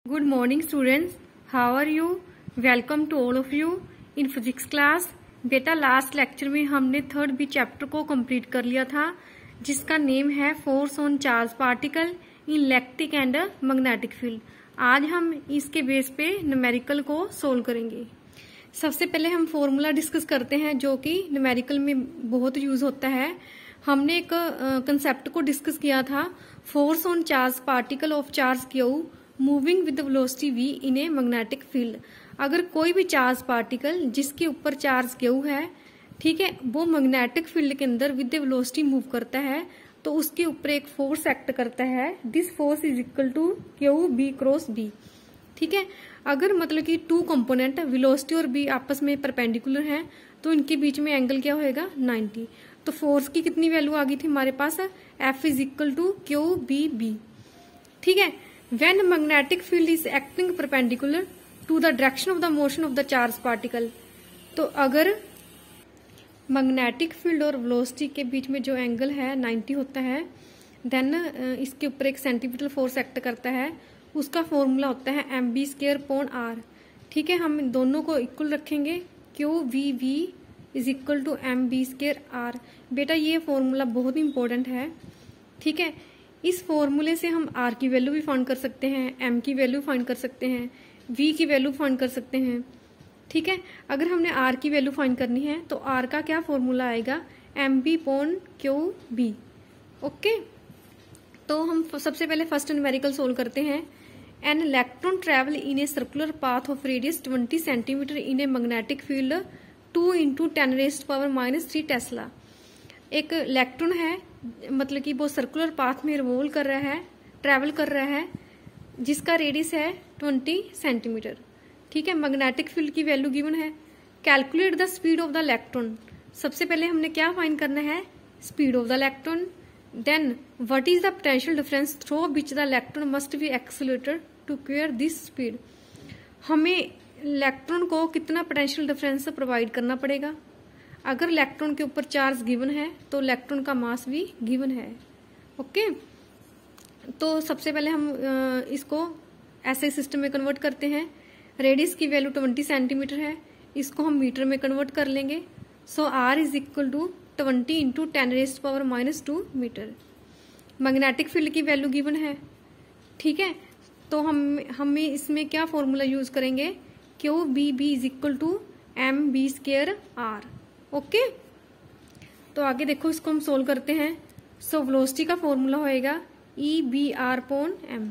Good morning students, how are you? Welcome to all of you in physics class। बेटा last lecture में हमने third B chapter को complete कर लिया था जिसका नेम है force on charge particle in electric and magnetic field. आज हम इसके बेस पे न्यूमेरिकल को सोल्व करेंगे। सबसे पहले हम फॉर्मूला डिस्कस करते हैं जो कि न्यूमेरिकल में बहुत यूज होता है। हमने एक कंसेप्ट को डिस्कस किया था, force on charge particle of charge Q moving with velocity v in a magnetic field. अगर कोई भी चार्ज पार्टिकल जिसके ऊपर चार्ज क्यू है, ठीक है, वो मैग्नेटिक फील्ड के अंदर विद वेलोसिटी मूव करता है तो उसके ऊपर एक फोर्स एक्ट करता है। This force is equal to Q B cross B. ठीक है, अगर मतलब कि टू कंपोनेंट वेलोसिटी और बी आपस में परपेंडिकुलर है तो इनके बीच में एंगल क्या होएगा 90। तो फोर्स की कितनी वैल्यू आ गई थी हमारे पास, F is equal to Q B B. ठीक है, when magnetic field is acting perpendicular to the direction of the motion of the charge particle, तो अगर मैग्नेटिक फील्ड और वेलोसिटी के बीच में जो एंगल है 90 होता है, देन इसके ऊपर एक सेंटीमीटर फोर्स एक्ट करता है। उसका फॉर्मूला होता है mv²/r। ठीक है, हम इन दोनों को इक्वल रखेंगे, QVV is equal to mv²r। बेटा ये फॉर्मूला बहुत इंपॉर्टेंट है। ठीक है, इस फॉर्मूले से हम r की वैल्यू भी फाइंड कर सकते हैं, m की वैल्यू फाइंड कर सकते हैं, v की वैल्यू फाइंड कर सकते हैं। ठीक है, अगर हमने r की वैल्यू फाइंड करनी है तो r का क्या फॉर्मूला आएगा, mv/qb। ओके, तो हम सबसे पहले फर्स्ट न्यूमेरिकल सोल्व करते हैं। An electron travel in a circular path of radius 20 centimetre in a magnetic field 2 × 10⁻³ Tesla. एक इलेक्ट्रॉन है, मतलब कि वो सर्कुलर पाथ में रिवॉल्व कर रहा है, ट्रेवल कर रहा है, जिसका रेडियस है 20 सेंटीमीटर। ठीक है, मैग्नेटिक फील्ड की वैल्यू गिवन है। Calculate the speed of the electron. सबसे पहले हमने क्या फाइंड करना है, speed of the electron. Then what is the potential difference through which the electron must be accelerated to acquire this speed. हमें electron को कितना पोटेंशियल डिफरेंस प्रोवाइड करना पड़ेगा। अगर इलेक्ट्रॉन के ऊपर चार्ज गिवन है तो इलेक्ट्रॉन का मास भी गिवन है। ओके, तो सबसे पहले हम इसको ऐसे सिस्टम में कन्वर्ट करते हैं। रेडियस की वैल्यू 20 सेंटीमीटर है, इसको हम मीटर में कन्वर्ट कर लेंगे। So R is equal to 20 × 10⁻² metre. Magnetic field की वैल्यू गिवन है। ठीक है, तो हमें इसमें क्या फॉर्मूला यूज करेंगे, QBB is equal to mv²r। Okay, तो आगे देखो, इसको हम सोल्व करते हैं। सो वेलोसिटी का फॉर्मूला होएगा EBR/m।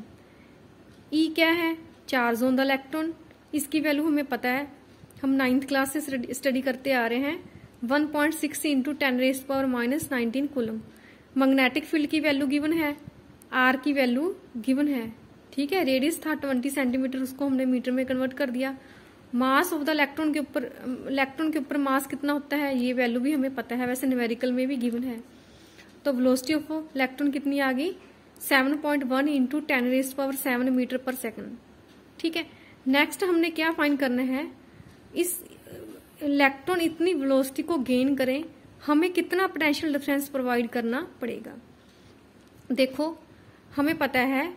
E क्या है, चार्ज ऑन द इलेक्ट्रॉन। इसकी वैल्यू हमें पता है, हम 9th क्लास से स्टडी करते आ रहे हैं, 1.6 × 10⁻⁹ कूलम। मैग्नेटिक फील्ड की वैल्यू गिवन है, R की वैल्यू गिवन है। ठीक है, रेडियस था 20 सेंटीमीटर, उसको हमने मीटर में कन्वर्ट कर दिया। मास ऑफ द इलेक्ट्रॉन के ऊपर मास कितना होता है, ये वैल्यू भी हमें पता है, वैसे न्यूमेरिकल में भी गिवन है। तो वेलोसिटी ऑफ इलेक्ट्रॉन कितनी आ गई, 7.1 × 10⁻⁷ मीटर पर सेकंड। ठीक है, नेक्स्ट हमने क्या फाइंड करना है, इस इलेक्ट्रॉन इतनी वेलोसिटी को गेन करें, हमें कितना पोटेंशियल डिफरेंस प्रोवाइड करना पड़ेगा। देखो, हमें पता है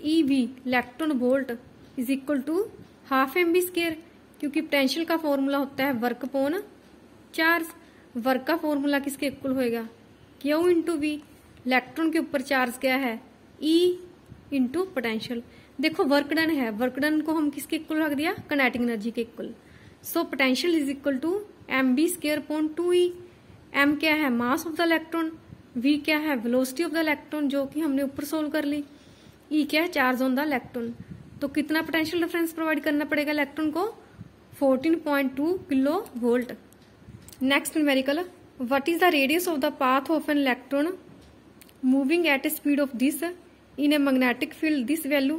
EV electron volt is equal to ½ mv², क्योंकि पोटेंशियल का फॉर्मूला होता है वर्क अपॉन चार्ज। वर्क का फॉर्मूला किसके इक्वल होएगा, Q × V। इलेक्ट्रॉन के ऊपर चार्ज क्या है, E × पोटेंशियल। देखो वर्क डन है, वर्क डन को हम किसके इक्वल रख दिया, काइनेटिक एनर्जी के equal. So potential is equal to mv²/2e। m क्या है, mass of the electron, v क्या है, वेलोसिटी ऑफ द इलेक्ट्रॉन, जो कि हमने ऊपर सोल्व कर ली। E क्या है, चार्ज ऑन द इलेक्ट्रॉन। तो कितना पोटेंशियल डिफरेंस प्रोवाइड करना पड़ेगा इलेक्ट्रॉन को, 14.2 kilo volt. Next numerical, what is the radius of the path of an electron moving at a speed of this in a magnetic field, this value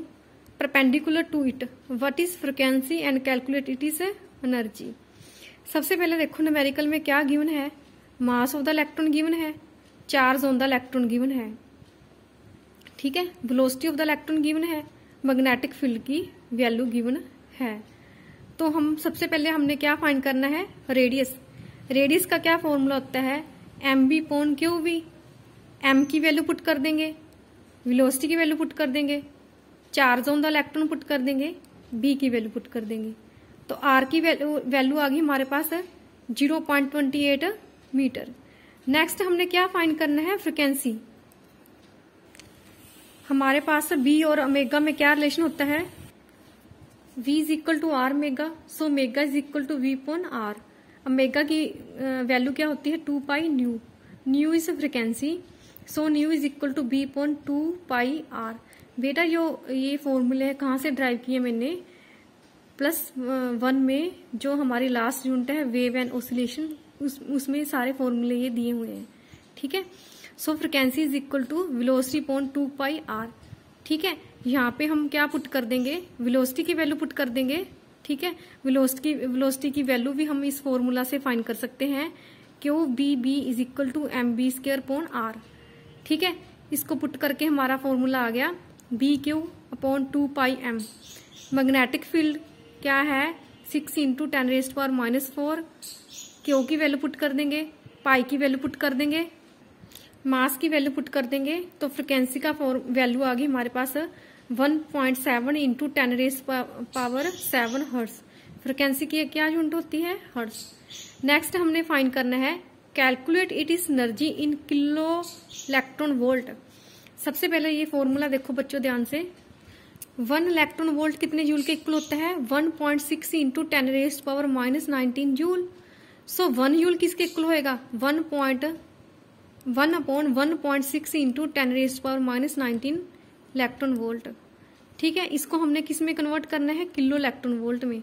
perpendicular to it, what is frequency and calculate it is energy. सबसे पहले देखो numerical में क्या given है, mass of the electron given है, charge on the electron given है। ठीक है, velocity of the electron given है, मैग्नेटिक फील्ड की वैल्यू गिवन है। तो हम सबसे पहले हमने क्या फाइंड करना है, रेडियस। रेडियस का क्या फॉर्मूला होता है, mv/qv। m की वैल्यू पुट कर देंगे, वेलोसिटी की वैल्यू पुट कर देंगे, charge on the electron put कर देंगे, बी की वैल्यू पुट कर देंगे। तो आर की वैल्यू आ गई हमारे पास 0.28 मीटर। नेक्स्ट हमने क्या फाइंड करना है, फ्रिक्वेंसी। हमारे पास बी और ओमेगा में क्या रिलेशन होता है, V is equal to R omega, so omega is equal to V upon R. Omega की वैल्यू क्या होती है 2 pi nu, nu is frequency, so nu is equal to V upon 2 pi R. बेटा ये फॉर्मूले है कहाँ से ड्राइव किए मैंने, +1 में जो हमारी लास्ट यूनिट है वेव एंड ऑसिलेशन, उसमें सारे फॉर्मूले ये दिए हुए हैं। ठीक है, so frequency is equal to velocity upon 2 pi R. ठीक है, यहाँ पे हम क्या पुट कर देंगे, वेलोसिटी की वैल्यू पुट कर देंगे। ठीक है, वेलोसिटी की वैल्यू भी हम इस फॉर्मूला से फाइंड कर सकते हैं, Q B B is equal to mv² upon R. ठीक है, इसको पुट करके हमारा फॉर्मूला आ गया B Q upon 2 pi M. Magnetic field क्या है 6 × 10⁻⁻⁴। क्यू की वैल्यू पुट कर देंगे, पाई की वैल्यू पुट कर देंगे, मास की वैल्यू पुट कर देंगे। तो फ्रिक्वेंसी का वैल्यू आ गई हमारे पास 1.7 × 10⁻⁷ हर्ट्ज। फ्रिक्वेंसी की क्या यूनिट होती है, हर्ट्ज। नेक्स्ट हमने फाइंड करना है calculate it is energy in kilo electron volt. सबसे पहले ये फॉर्मूला देखो बच्चों ध्यान से, 1 इलेक्ट्रॉन वोल्ट कितने जूल के इक्वल होता है, 1.6 × 10⁻⁻19 जूल। सो 1 जूल किसके इक्वल होएगा, 1 अपॉन 1.6 × 10⁻⁻19 इलेक्ट्रॉन वोल्ट। ठीक है, इसको हमने किस में कन्वर्ट करना है, किलो इलेक्ट्रॉन वोल्ट में।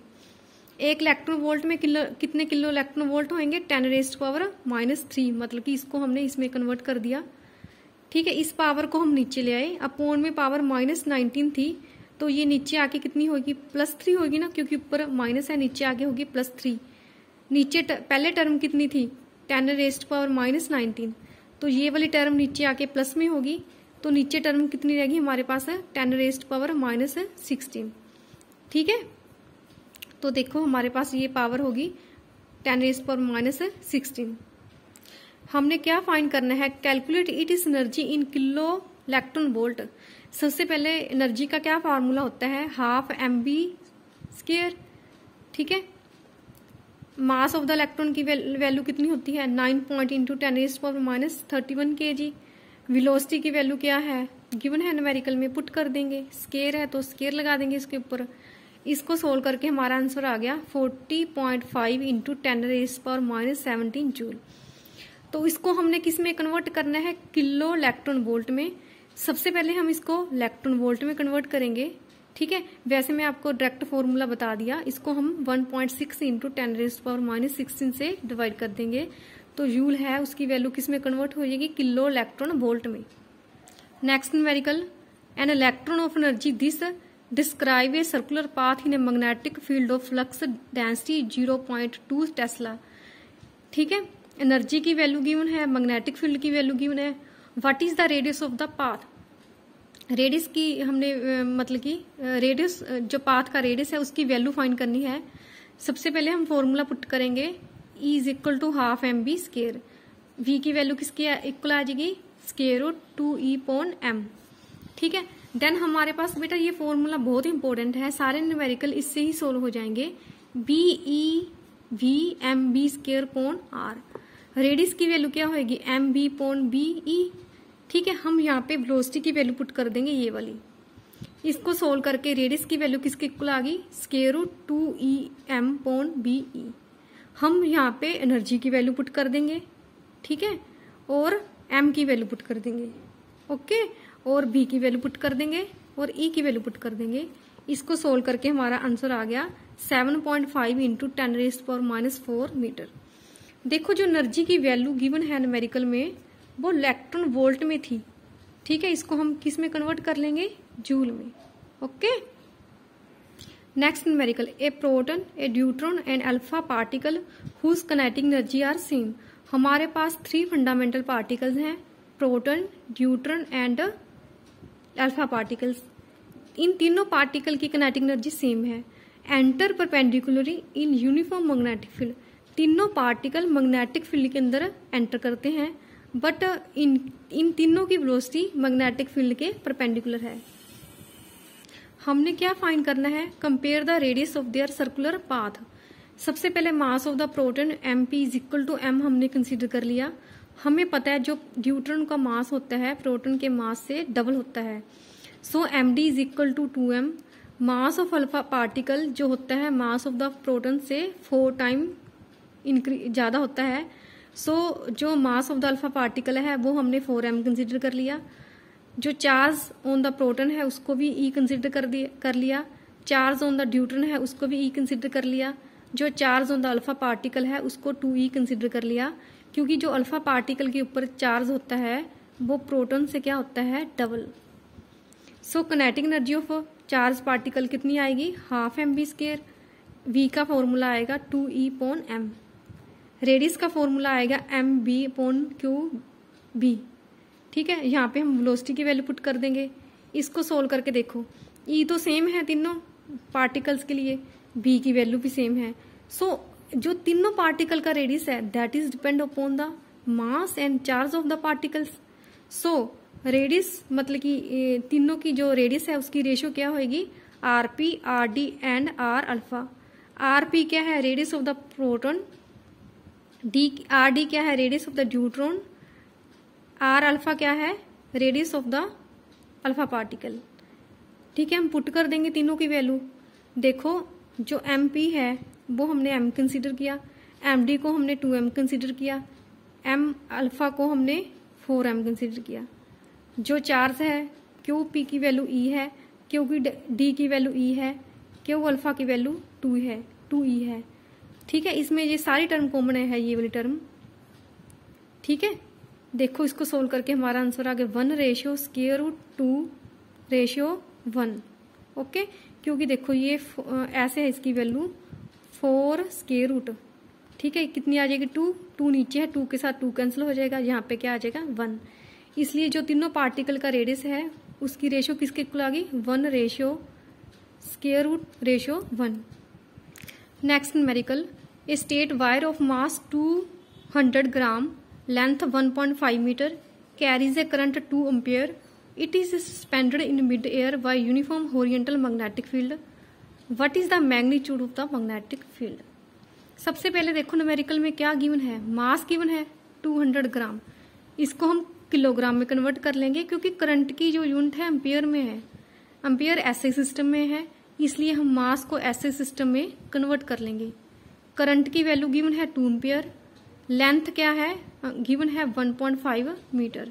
एक इलेक्ट्रॉन वोल्ट में कितने किलो इलेक्ट्रॉन वोल्ट होंगे, 10⁻⁻3, मतलब कि इसको हमने इसमें कन्वर्ट कर दिया। ठीक है, इस पावर को हम नीचे ले आए, अपॉन में पावर -19 थी, तो ये नीचे आके कितनी होगी, +3 होगी ना, क्योंकि ऊपर माइनस है, नीचे आगे होगी +3। नीचे पहले टर्म कितनी थी 10⁻⁻19, तो ये वाली टर्म नीचे आके प्लस में होगी, तो नीचे टर्म कितनी रहेगी हमारे पास है 10⁻⁻16। ठीक है, तो देखो हमारे पास ये पावर होगी 10⁻⁻16। हमने क्या फाइंड करना है, calculate it is energy in kilo electron volt. सबसे पहले एनर्जी का क्या फार्मूला होता है, ½ mv²। ठीक है, मास ऑफ द इलेक्ट्रॉन की वैल्यू कितनी होती है 9 × 10⁻31 kg। वेलोसिटी की वैल्यू क्या है, गिवन है न्यूमेरिकल में, पुट कर देंगे, स्केयर है तो स्केयर लगा देंगे इसके ऊपर। इसको सोल्व करके हमारा आंसर आ गया 40.5 × 10⁻17 जूल। तो इसको हमने किस में कन्वर्ट करना है, किलो इलेक्ट्रॉन वोल्ट में। सबसे पहले हम इसको इलेक्ट्रॉन वोल्ट में कन्वर्ट करेंगे। ठीक है, वैसे मैं आपको डायरेक्ट फॉर्मूला बता दिया, इसको हम 1.6 × 10⁻16 से डिवाइड कर देंगे, तो जूल है उसकी वैल्यू किस में कन्वर्ट हो जाएगी, किलो इलेक्ट्रॉन वोल्ट में। Next numerical, an electron of energy this describe a circular path in a magnetic field of flux density 0.2 Tesla. ठीक है, एनर्जी की वैल्यू गिवन है, मैग्नेटिक फील्ड की वैल्यू गिवन है। What is the radius of the path, radius की हमने मतलब कि रेडियस जो पाथ का रेडियस है उसकी वैल्यू फाइंड करनी है। सबसे पहले हम फॉर्मूला पुट करेंगे, E is equal to ½ mv²। V की वैल्यू किसकी इक्वल आ जाएगी, √2e अपॉन m। ठीक है, देन हमारे पास बेटा ये फॉर्मूला बहुत इंपॉर्टेंट है, सारे न्यूमेरिकल इससे ही सोल्व हो जाएंगे। BE/V/mv² upon r। रेडियस की वैल्यू क्या होगी, mv अपॉन BE। ठीक है, हम यहाँ पे वेलोसिटी की वैल्यू पुट कर देंगे ये वाली। इसको सोल्व करके रेडियस की वैल्यू किसके इक्वल आ गई, √2em अपॉन BE। हम यहाँ पे एनर्जी की वैल्यू पुट कर देंगे। ठीक है, और m की वैल्यू पुट कर देंगे। ओके, और b की वैल्यू पुट कर देंगे और e की वैल्यू पुट कर देंगे। इसको सोल्व करके हमारा आंसर आ गया 7.5 × 10⁻⁴ मीटर। देखो जो एनर्जी की वैल्यू गिवन है न्यूमेरिकल में वो इलेक्ट्रॉन वोल्ट में थी। ठीक है, इसको हम किस में कन्वर्ट कर लेंगे, जूल में। Okay, next numerical, a proton, a deuteron and alpha particle whose kinetic energy are same. हमारे पास 3 फंडामेंटल पार्टिकल्स हैं, proton, deuteron and alpha particles. इन तीनों पार्टिकल की काइनेटिक एनर्जी सेम है। Enter perpendicularly in uniform magnetic field. तीनों particle magnetic field के अंदर एंटर करते हैं, बट इन तीनों की वेलोसिटी मैग्नेटिक फील्ड के परपेंडिकुलर है। हमने क्या फाइंड करना है, compare the radius of their circular path. सबसे पहले mass of the proton mp is equal to m हमने कंसीडर कर लिया। हमें पता है जो न्यूट्रॉन का मास होता है प्रोटॉन के मास से डबल होता है। So md is equal to 2m। Mass of alpha particle जो होता है मास ऑफ द प्रोटॉन से 4 टाइम ज्यादा होता है। सो जो मास ऑफ द अल्फा पार्टिकल है वो हमने 4m कंसीडर कर लिया। जो चार्ज ऑन द प्रोटॉन है उसको भी E कंसीडर कर लिया। चार्ज ऑन द न्यूट्रॉन है उसको भी E कंसीडर कर लिया। जो charge on the alpha particle है उसको 2E कंसीडर कर लिया, क्योंकि जो अल्फा पार्टिकल के ऊपर चार्ज होता है वो प्रोटॉन से क्या होता है, double. So kinetic energy of charge particle कितनी आएगी, हाफ mv²। V का फॉर्मूला आएगा 2E/m। रेडियस का फॉर्मूला आएगा mv/qb। ठीक है, यहाँ पे हम वेलोसिटी की वैल्यू पुट कर देंगे। इसको सोल्व करके देखो, E तो सेम है तीनों पार्टिकल्स के लिए, B की वैल्यू भी सेम है। सो जो तीनों पार्टिकल का रेडियस है that is depend upon the mass and charge of the particles. So radius मतलब कि तीनों की जो रेडियस है उसकी रेशियो क्या होगी, rp, rd and r alpha. rp क्या है, radius of the proton. rd क्या है, radius of the neutron. r alpha क्या है, radius of the alpha particle. ठीक है, हम पुट कर देंगे तीनों की वैल्यू। देखो जो mp है वो हमने m कंसीडर किया, md को हमने 2m कंसीडर किया, m अल्फा को हमने 4m कंसीडर किया। जो चार्ज है qp की वैल्यू E है, क्योंकि d की वैल्यू E है, q अल्फा की वैल्यू 2E है। ठीक है, इसमें ये सारी टर्म कॉमन है, ये वाली टर्म। ठीक है, देखो इसको सोल्व करके हमारा आंसर आ गया 1/√2/1। ओके, क्योंकि देखो ये ऐसे है, इसकी वैल्यू 4√। ठीक है, कितनी आ जाएगी, 2 नीचे है, 2 के साथ 2 कैंसिल हो जाएगा, यहाँ पे क्या आ जाएगा 1। इसलिए जो तीनों पार्टिकल का रेडियस है उसकी रेशियो किसके इक्वल आ गई, 1/√1। Next numerical, A state wire of mass 200 gram, length 1.5 meter, carries a current 2 ampere. It is suspended in mid-air by uniform horizontal magnetic field. What is the magnitude of the magnetic field? सबसे पहले देखो numerical में क्या given है, mass given है 200 ग्राम। इसको हम kilogram में कन्वर्ट कर लेंगे, क्योंकि करंट की जो यूनिट है एम्पियर में है। एम्पियर एसआई सिस्टम में है, इसलिए हम मास को एसआई सिस्टम में कन्वर्ट कर लेंगे। करंट की वैल्यू गिवन है 2 एम्पियर, लेंथ क्या है गिवन है 1.5 मीटर।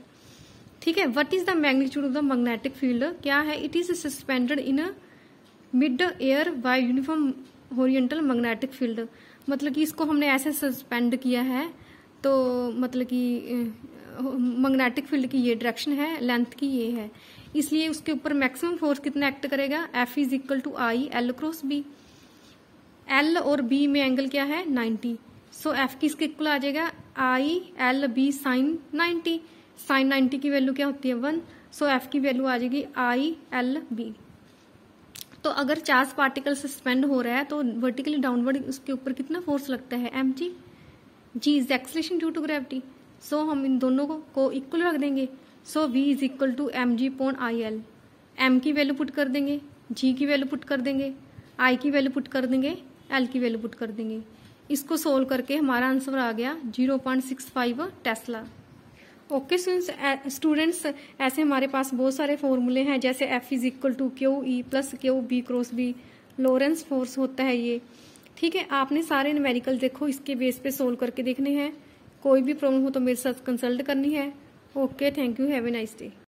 ठीक है, what is the magnitude of the magnetic field क्या है, it is suspended in mid air by uniform horizontal magnetic field. मतलब कि इसको हमने ऐसे सस्पेंड किया है, तो मतलब कि मैग्नेटिक फील्ड की ये डायरेक्शन है, लेंथ की ये है, इसलिए उसके ऊपर मैक्सिमम फोर्स कितना एक्ट करेगा, F is equal to I L/B। L और B में एंगल क्या है 90। सो F किसके इक्वल आ जाएगा, I/L/B sin 90। sin 90 की वैल्यू क्या होती है 1। सो F की वैल्यू आ जाएगी I/L/B। तो अगर चार्ज पार्टिकल सस्पेंड हो रहा है तो वर्टिकली डाउनवर्ड उसके ऊपर कितना फोर्स लगता है, mg। g is acceleration due to gravity. So हम इन दोनों को इक्वल रख देंगे। So v is equal to mg/IL। m की वैल्यू पुट कर देंगे, g की वैल्यू पुट कर देंगे, I की वैल्यू पुट कर देंगे, L की वैल्यू पुट कर देंगे। इसको सोल्व करके हमारा आंसर आ गया 0.65 टेस्ला। ओके स्टूडेंट्स, ऐसे हमारे पास बहुत सारे फॉर्मूले हैं, जैसे F is equal to QE plus QB/B, Lorentz force होता है ये। ठीक है, आपने सारे न्यूमेरिकल देखो इसके बेस पे सोल्व करके देखने हैं। कोई भी प्रॉब्लम हो तो मेरे साथ कंसल्ट करनी है। Okay, thank you, have a nice day.